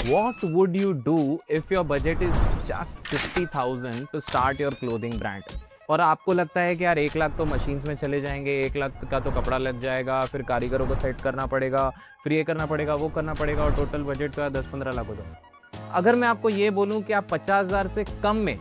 What would you do if your budget is just 50,000 to start your clothing brand? और आपको लगता है कि यार 1 लाख तो मशीन्स में चले जाएंगे, 1 लाख का तो कपड़ा लग जाएगा, फिर कारीगरों को सेट करना पड़ेगा, फिर ये करना पड़ेगा, वो करना पड़ेगा और टोटल बजट का 10-15 लाख हो जाए। अगर मैं आपको ये बोलूं कि आप 50,000 से कम में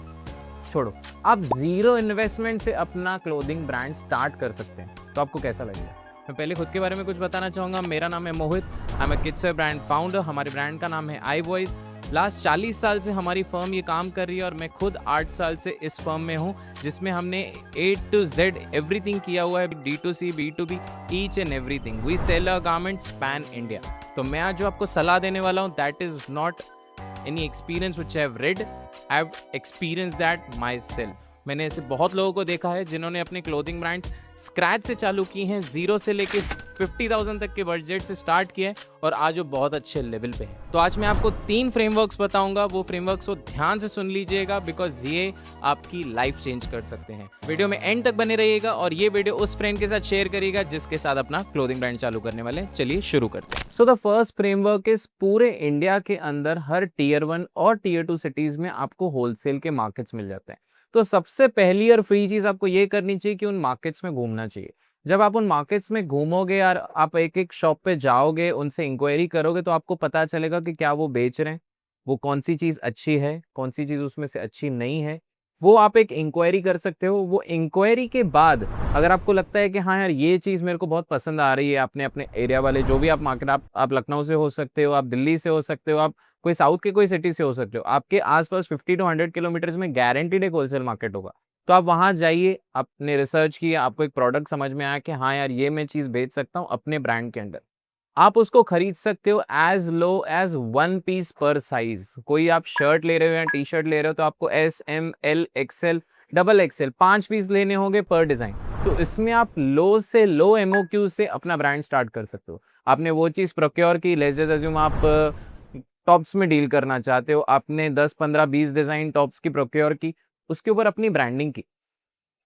छोड़ो, आप जीरो इन्वेस्टमेंट से अपना क्लोथिंग ब्रांड स्टार्ट कर सकते हैं, तो आपको कैसा लगेगा? मैं पहले खुद के बारे में कुछ बताना चाहूँगा। मेरा नाम है Mohit, I am a kidswear brand founder. हमारे ब्रांड का नाम है आई वॉइस। लास्ट 40 साल से हमारी फर्म ये काम कर रही है और मैं खुद 8 साल से इस फर्म में हूँ, जिसमें हमने A to Z एवरीथिंग किया हुआ है, D2C, B2B, each and everything. We sell a garments pan India. तो मैं आज जो आपको सलाह देने वाला हूँ, that is not any experience which I have read, I have experience that myself. मैंने ऐसे बहुत लोगों को देखा है जिन्होंने अपने क्लोथिंग ब्रांड्स स्क्रैच से चालू की हैं, जीरो से लेके 50,000 तक के बजट से स्टार्ट किए हैं और आज वो बहुत अच्छे लेवल पे हैं। तो आज मैं आपको 3 फ्रेमवर्क्स बताऊंगा, वो फ्रेमवर्क्स को ध्यान से सुन लीजिएगा, बिकॉज ये आपकी लाइफ चेंज कर सकते हैं। वीडियो में एंड तक बने रहिएगा और ये वीडियो उस फ्रेंड के साथ शेयर करिएगा जिसके साथ अपना क्लोथिंग ब्रांड चालू करने वाले हैं। चलिए शुरू करते हैं। So the first framework is पूरे इंडिया के अंदर हर टीयर 1 और टीयर 2 सिटीज में आपको होलसेल के मार्केट्स मिल जाते हैं। तो सबसे पहली और फ्री चीज आपको ये करनी चाहिए कि उन मार्केट्स में घूमना चाहिए। जब आप उन मार्केट्स में घूमोगे और आप एक एक शॉप पे जाओगे, उनसे इंक्वायरी करोगे, तो आपको पता चलेगा कि क्या वो बेच रहे हैं, वो कौन सी चीज अच्छी है, कौन सी चीज उसमें से अच्छी नहीं है। वो आप एक इंक्वायरी कर सकते हो। वो इंक्वायरी के बाद अगर आपको लगता है कि हाँ यार ये चीज मेरे को बहुत पसंद आ रही है, अपने अपने एरिया वाले जो भी आप मार्केट, आप लखनऊ से हो सकते हो, आप दिल्ली से हो सकते हो, आप कोई साउथ के कोई सिटी से हो सकते हो, आपके आसपास 50 to 100 किलोमीटर में गारंटीड एक होलसेल मार्केट होगा। तो आप वहां जाइए, आपने रिसर्च किया, आपको एक प्रोडक्ट समझ में आया कि हाँ यार ये मैं चीज बेच सकता हूँ अपने ब्रांड के अंडर, आप उसको खरीद सकते हो एज लो एज 1 पीस पर साइज। कोई आप शर्ट ले रहे हो या टी शर्ट ले रहे हो तो आपको S, M, L, XL, XXL 5 piece लेने होंगे पर डिजाइन। तो इसमें आप लो से लो MOQ से अपना ब्रांड स्टार्ट कर सकते हो। आपने वो चीज प्रोक्योर की, लेट्स जस्ट अज्यूम आप टॉप्स में डील करना चाहते हो, आपने 10, 15, 20 डिजाइन टॉप्स की प्रोक्योर की, उसके ऊपर अपनी ब्रांडिंग की।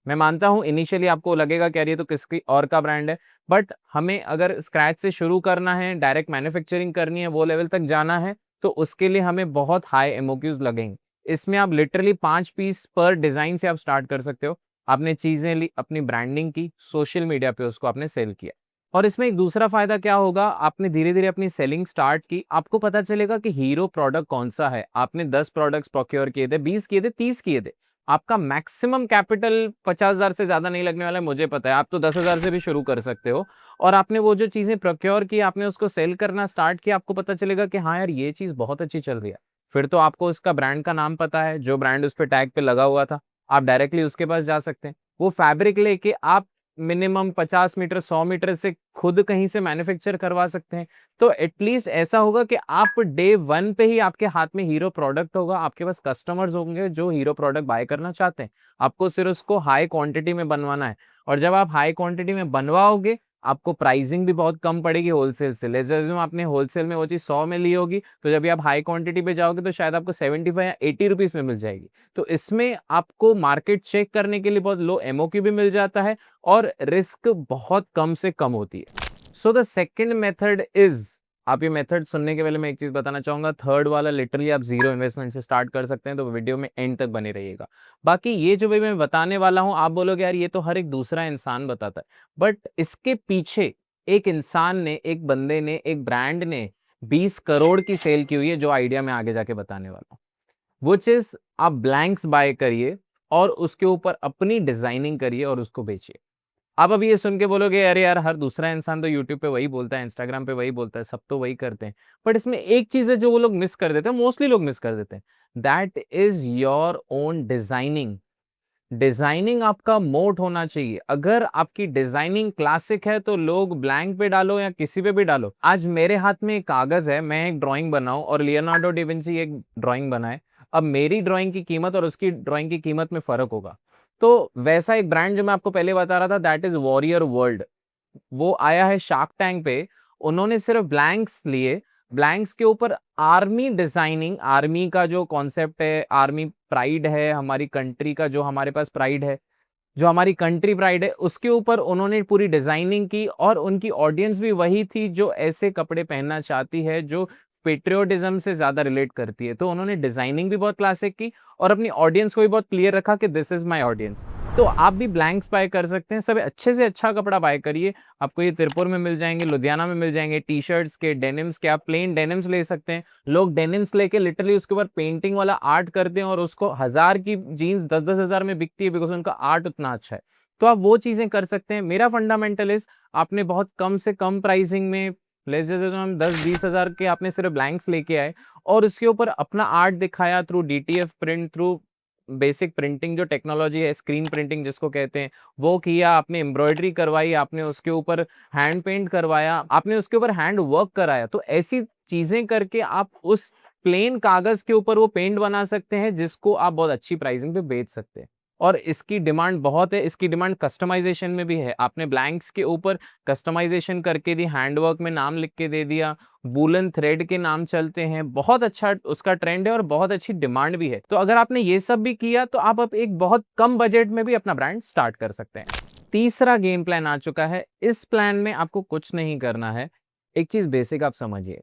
मैं मानता हूं इनिशियली आपको लगेगा कि यार ये तो किसकी और का ब्रांड है, बट हमें अगर स्क्रैच से शुरू करना है, डायरेक्ट मैन्युफैक्चरिंग करनी है, वो लेवल तक जाना है, तो उसके लिए हमें बहुत हाई एमओक्यूज लगेंगे। इसमें आप लिटरली 5 पीस पर डिजाइन से आप स्टार्ट कर सकते हो। आपने चीजें ली, अपनी ब्रांडिंग की, सोशल मीडिया पे उसको आपने सेल किया। और इसमें एक दूसरा फायदा क्या होगा, आपने धीरे धीरे अपनी सेलिंग स्टार्ट की, आपको पता चलेगा कि हीरो प्रोडक्ट कौन सा है। आपने 10 प्रोडक्ट्स प्रोक्योर किए थे, 20 किए थे, 30 किए थे, आपका मैक्सिमम कैपिटल 50,000 से ज्यादा नहीं लगने वाला है, मुझे पता है। आप तो 10,000 से भी शुरू कर सकते हो और आपने वो जो चीजें प्रोक्योर की, आपने उसको सेल करना स्टार्ट किया, आपको पता चलेगा कि हाँ यार ये चीज बहुत अच्छी चल रही है। फिर तो आपको उसका ब्रांड का नाम पता है, जो ब्रांड उस पर टैग पे लगा हुआ था, आप डायरेक्टली उसके पास जा सकते हैं। वो फैब्रिक लेके आप मिनिमम 50 मीटर 100 मीटर से खुद कहीं से मैन्युफैक्चर करवा सकते हैं। तो एटलीस्ट ऐसा होगा कि आप डे 1 पे ही आपके हाथ में हीरो प्रोडक्ट होगा, आपके पास कस्टमर्स होंगे जो हीरो प्रोडक्ट बाय करना चाहते हैं। आपको सिर्फ उसको हाई क्वांटिटी में बनवाना है और जब आप हाई क्वांटिटी में बनवाओगे, आपको प्राइसिंग भी बहुत कम पड़ेगी होलसेल से। लेट्स अज्यूम आपने होलसेल में वो चीज 100 में ली होगी, तो जब भी आप हाई क्वांटिटी पे जाओगे तो शायद आपको 75 या 80 रुपीज में मिल जाएगी। तो इसमें आपको मार्केट चेक करने के लिए बहुत लो एमओक्यू भी मिल जाता है और रिस्क बहुत कम से कम होती है। So the second method is, आप ये मेथड सुनने के पहले मैं एक चीज बताना चाहूंगा, थर्ड वाला लिटरली आप जीरो इन्वेस्टमेंट से स्टार्ट कर सकते हैं। तो वीडियो में एंड तक बने रहिएगा। बाकी ये जो भी मैं बताने वाला हूं, आप बोलोगे यार ये तो हर एक दूसरा इंसान बताता है, बट इसके पीछे एक इंसान ने, एक बंदे ने, एक ब्रांड ने 20 करोड़ की सेल की हुई है, जो आइडिया मैं आगे जाके बताने वाला हूँ। वो चीज आप ब्लैंक्स बाय करिए और उसके ऊपर अपनी डिजाइनिंग करिए और उसको बेचिए। आप अभी ये सुन के बोलोगे अरे यार हर दूसरा इंसान तो यूट्यूब पे वही बोलता है, इंस्टाग्राम पे वही बोलता है, सब तो वही करते हैं। बट इसमें एक चीज है जो वो लोग मिस कर देते हैं, मोस्टली लोग मिस कर देते हैं, that is your own designing. Designing आपका मोड होना चाहिए। अगर आपकी डिजाइनिंग क्लासिक है तो लोग ब्लैंक पे डालो या किसी पे भी डालो। आज मेरे हाथ में एक कागज है, मैं एक ड्राइंग बनाऊं और लियोनार्डो डिविंची एक ड्राइंग बनाए, अब मेरी ड्राइंग की कीमत और उसकी ड्राइंग की कीमत में फर्क होगा। तो वैसा एक ब्रांड जो मैं आपको पहले बता रहा था, दैट इज वॉरियर वर्ल्ड। वो आया है शार्क टैंक पे, उन्होंने सिर्फ ब्लैंक्स लिए, ब्लैंक्स के ऊपर आर्मी डिजाइनिंग, आर्मी का जो कॉन्सेप्ट है, आर्मी प्राइड है हमारी कंट्री का, जो हमारे पास प्राइड है, जो हमारी कंट्री प्राइड है, उसके ऊपर उन्होंने पूरी डिजाइनिंग की और उनकी ऑडियंस भी वही थी जो ऐसे कपड़े पहनना चाहती है, जो पेट्रियोटिज्म से ज़्यादा रिलेट करती है। तो उन्होंने डिज़ाइनिंग भी बहुत क्लासिक की और अपनी ऑडियंस को भी बहुत क्लियर रखा कि दिस इज़ माय ऑडियंस। तो आप भी ब्लैंक्स बाय कर सकते हैं, सब अच्छे से अच्छा कपड़ा बाय करिए। आपको ये तिरुपुर में मिल जाएँगे, लुधियाना में मिल जाएँगे, टी-शर्ट्स के, डेनिम्स के, आप प्लेन डेनिम्स ले सकते हैं। लोग डेनिम्स लेके लिटरली उसके ऊपर पेंटिंग वाला आर्ट करते हैं और उसको 1000 की जीन्स 10-10 हज़ार में बिकती है बिकॉज़ उनका आर्ट उतना अच्छा है। तो आप वो चीज़ें कर सकते हैं। मेरा फंडामेंटल इज़ आपने बहुत कम से कम प्राइसिंग में लेट्स जैसे तो हम 10-20 हज़ार के आपने सिर्फ ब्लैंक्स लेके आए और उसके ऊपर अपना आर्ट दिखाया through DTF print, through basic printing जो टेक्नोलॉजी है, स्क्रीन प्रिंटिंग जिसको कहते हैं, वो किया, आपने एम्ब्रॉयडरी करवाई, आपने उसके ऊपर हैंड पेंट करवाया, आपने उसके ऊपर हैंड वर्क कराया। तो ऐसी चीज़ें करके आप उस प्लेन कागज़ के ऊपर वो पेंट बना सकते हैं जिसको आप बहुत अच्छी प्राइसिंग पे बेच सकते हैं। और इसकी डिमांड बहुत है, इसकी डिमांड कस्टमाइज़ेशन में भी है। आपने ब्लैंक्स के ऊपर कस्टमाइज़ेशन करके दी, हैंडवर्क में नाम लिख के दे दिया, वूलन थ्रेड के नाम चलते हैं, बहुत अच्छा उसका ट्रेंड है और बहुत अच्छी डिमांड भी है। तो अगर आपने ये सब भी किया तो आप अब एक बहुत कम बजट में भी अपना ब्रांड स्टार्ट कर सकते हैं। तीसरा गेम प्लान आ चुका है। इस प्लान में आपको कुछ नहीं करना है। एक चीज़ बेसिक आप समझिए,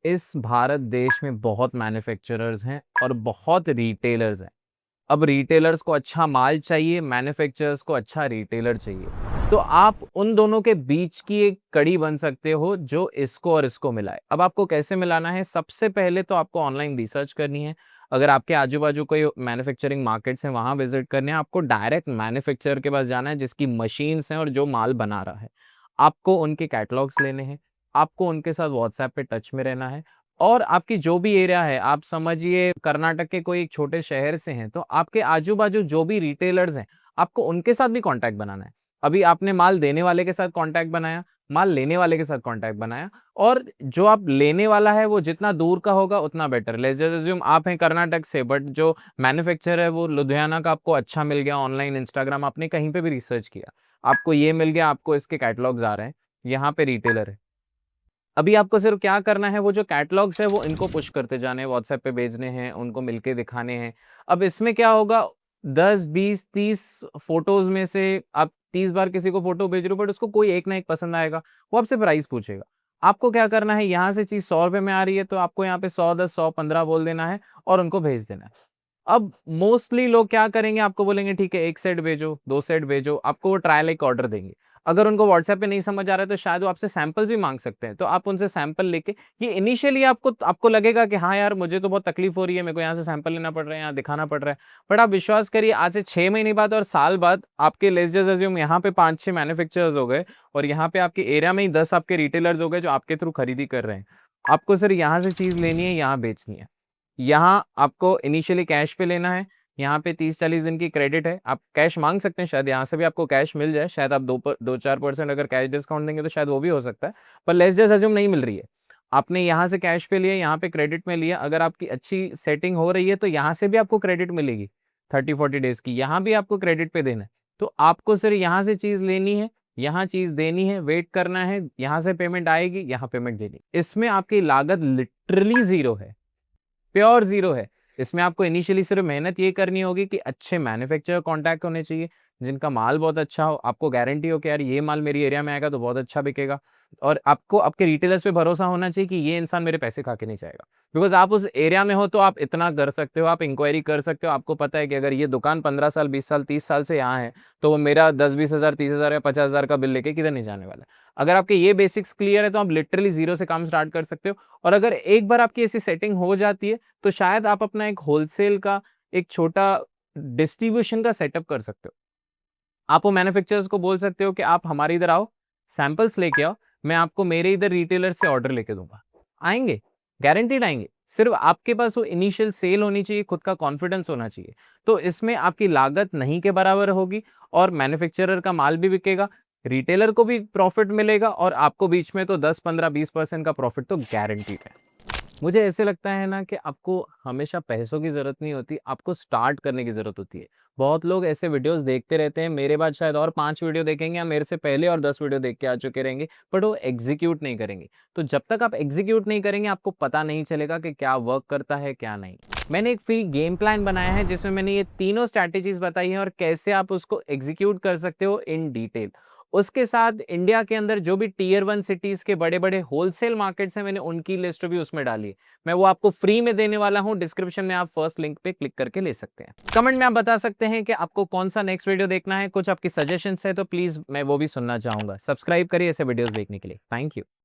इस भारत देश में बहुत मैन्युफैक्चरर्स हैं और बहुत रिटेलर्स हैं। अब रिटेलर्स को अच्छा माल चाहिए, मैन्युफैक्चरर्स को अच्छा रिटेलर चाहिए। तो आप उन दोनों के बीच की एक कड़ी बन सकते हो जो इसको और इसको मिलाए। अब आपको कैसे मिलाना है? सबसे पहले तो आपको ऑनलाइन रिसर्च करनी है। अगर आपके आजू-बाजू कोई मैन्युफैक्चरिंग मार्केट्स हैं, वहाँ विज़िट करने हैं। आपको डायरेक्ट मैन्युफैक्चरर के पास जाना है जिसकी मशीन्स हैं और जो माल बना रहा है। आपको उनके कैटलॉग्स लेने हैं। आपको उनके साथ व्हाट्सएप पे टच में रहना है। और आपकी जो भी एरिया है, आप समझिए कर्नाटक के कोई एक छोटे शहर से हैं, तो आपके आजू-बाजू जो भी रिटेलर्स हैं, आपको उनके साथ भी कॉन्टैक्ट बनाना है। अभी आपने माल देने वाले के साथ कॉन्टैक्ट बनाया, माल लेने वाले के साथ कॉन्टैक्ट बनाया और जो आप लेने वाला है, वो जितना दूर का होगा उतना बेटर। लेट्स जस्ट अस्यूम आप हैं कर्नाटक से बट जो मैन्युफैक्चरर है वो लुधियाना का आपको अच्छा मिल गया ऑनलाइन इंस्टाग्राम आपने कहीं पे भी रिसर्च किया। आपको ये मिल गया, आपको इसके कैटलॉग्स आ रहे हैं, यहाँ पे रिटेलर है। अभी आपको सिर्फ क्या करना है, वो जो कैटलॉग्स है वो इनको पुश करते जाने हैं, व्हाट्सएप पे भेजने हैं, उनको मिलके दिखाने हैं। अब इसमें क्या होगा 10, 20, 30 फ़ोटोज़ में से आप 30 बार किसी को फ़ोटो भेज रहे हो बट उसको कोई एक ना एक पसंद आएगा, वो आपसे प्राइस पूछेगा। आपको क्या करना है, यहाँ से चीज़ ₹100 में आ रही है तो आपको यहाँ पे 100-10, 100-15 बोल देना है और उनको भेज देना है। अब मोस्टली लोग क्या करेंगे, आपको बोलेंगे ठीक है 1 सेट भेजो, 2 सेट भेजो, आपको वो ट्रायल एक ऑर्डर देंगे। अगर उनको व्हाट्सएप पे नहीं समझ आ रहा है तो शायद वो आपसे सैंपल्स भी माँग सकते हैं। तो आप उनसे सैंपल लेके ये इनिशियली आपको लगेगा कि हाँ यार, मुझे तो बहुत तकलीफ हो रही है, मेरे को यहाँ से सैंपल लेना पड़ रहा है, यहाँ दिखाना पड़ रहा है। बट आप विश्वास करिए आज से 6 महीने बाद और साल बाद आपके लेट्स जस्ट अस्यूम यहाँ पे 5-6 मैन्युफैक्चरर्स हो गए और यहाँ पे आपके एरिया में ही 10 आपके रिटेलर्स हो गए जो आपके थ्रू खरीदी कर रहे हैं। आपको सिर्फ यहाँ से चीज़ लेनी है, यहाँ बेचनी है। यहाँ आपको इनिशियली कैश पे लेना है, यहाँ पे 30-40 दिन की क्रेडिट है, आप कैश माँग सकते हैं, शायद यहाँ से भी आपको कैश मिल जाए, शायद आप 2-4% अगर कैश डिस्काउंट देंगे तो शायद वो भी हो सकता है, पर लेट्स जस्ट अस्यूम नहीं मिल रही है। आपने यहाँ से कैश पे लिया, यहाँ पे क्रेडिट में लिया, अगर आपकी अच्छी सेटिंग हो रही है तो यहाँ से भी आपको क्रेडिट मिलेगी 30-40 डेज़ की, यहाँ भी आपको क्रेडिट पे देना है। तो आपको सिर्फ यहाँ से चीज़ लेनी है, यहाँ चीज़ देनी है, वेट करना है, यहाँ से पेमेंट आएगी, यहाँ पेमेंट देनी है। इसमें आपकी लागत लिटरली ज़ीरो है। प्योर ज़ीरो है। इसमें आपको इनिशियली सिर्फ़ मेहनत ये करनी होगी कि अच्छे मैन्युफैक्चरर कॉन्टैक्ट होने चाहिए, जिनका माल बहुत अच्छा हो, आपको गारंटी हो कि यार ये माल मेरी एरिया में आएगा तो बहुत अच्छा बिकेगा और आपको आपके रिटेलर्स पे भरोसा होना चाहिए कि ये इंसान मेरे पैसे खा के नहीं जाएगा। बिकॉज़ आप उस एरिया में हो तो आप इतना कर सकते हो, आप इंक्वायरी कर सकते हो, आपको पता है कि अगर ये दुकान 15 साल, 20 साल, 30 साल से यहाँ है, तो वो मेरा 10-20 हज़ार, 30 हज़ार या 50 हज़ार का बिल लेके किधर नहीं जाने वाला है। अगर आपके ये बेसिक्स क्लियर है तो आप लिटरली ज़ीरो से काम स्टार्ट कर सकते हो और अगर एक बार आपकी ऐसी सेटिंग हो जाती है तो शायद आप अपना एक होलसेल का एक छोटा डिस्ट्रीब्यूशन का सेटअप कर सकते हो। आप वो मैन्युफैक्चरर्स को बोल सकते हो कि आप हमारे इधर आओ, सैंपल्स लेके आओ, मैं आपको मेरे इधर रिटेलर से ऑर्डर लेके दूँगा। आएँगे, गारंटीड आएँगे। सिर्फ़ आपके पास वो इनिशियल सेल होनी चाहिए, खुद का कॉन्फिडेंस होना चाहिए। तो इसमें आपकी लागत नहीं के बराबर होगी और मैन्युफैक्चरर का माल भी बिकेगा, रिटेलर को भी प्रॉफ़िट मिलेगा और आपको बीच में तो 10, 15, 20% का प्रॉफ़िट तो गारंटीड है। मुझे ऐसे लगता है ना कि आपको हमेशा पैसों की ज़रूरत नहीं होती, आपको स्टार्ट करने की ज़रूरत होती है। बहुत लोग ऐसे वीडियोज़ देखते रहते हैं, मेरे बाद शायद और 5 वीडियो देखेंगे या मेरे से पहले और 10 वीडियो देख के आ चुके रहेंगे, बट वो एग्ज़ीक्यूट नहीं करेंगे। तो जब तक आप एग्ज़ीक्यूट नहीं करेंगे, आपको पता नहीं चलेगा कि क्या वर्क करता है, क्या नहीं। मैंने एक फ्री गेम प्लान बनाया है, जिसमें मैंने ये तीनों स्ट्रैटेजीज़ बताई हैं और कैसे आप उसको एग्ज़ीक्यूट कर सकते हो इन डिटेल। उसके साथ इंडिया के अंदर जो भी टियर 1 सिटीज के बड़े बड़े होलसेल मार्केट्स हैं, मैंने उनकी लिस्ट भी उसमें डाली। मैं वो आपको फ्री में देने वाला हूं, डिस्क्रिप्शन में आप फर्स्ट लिंक पे क्लिक करके ले सकते हैं। कमेंट में आप बता सकते हैं कि आपको कौन सा नेक्स्ट वीडियो देखना है, कुछ आपकी सजेशंस है तो प्लीज मैं वो भी सुनना चाहूंगा। सब्सक्राइब करिए ऐसे वीडियोस देखने के लिए। Thank you.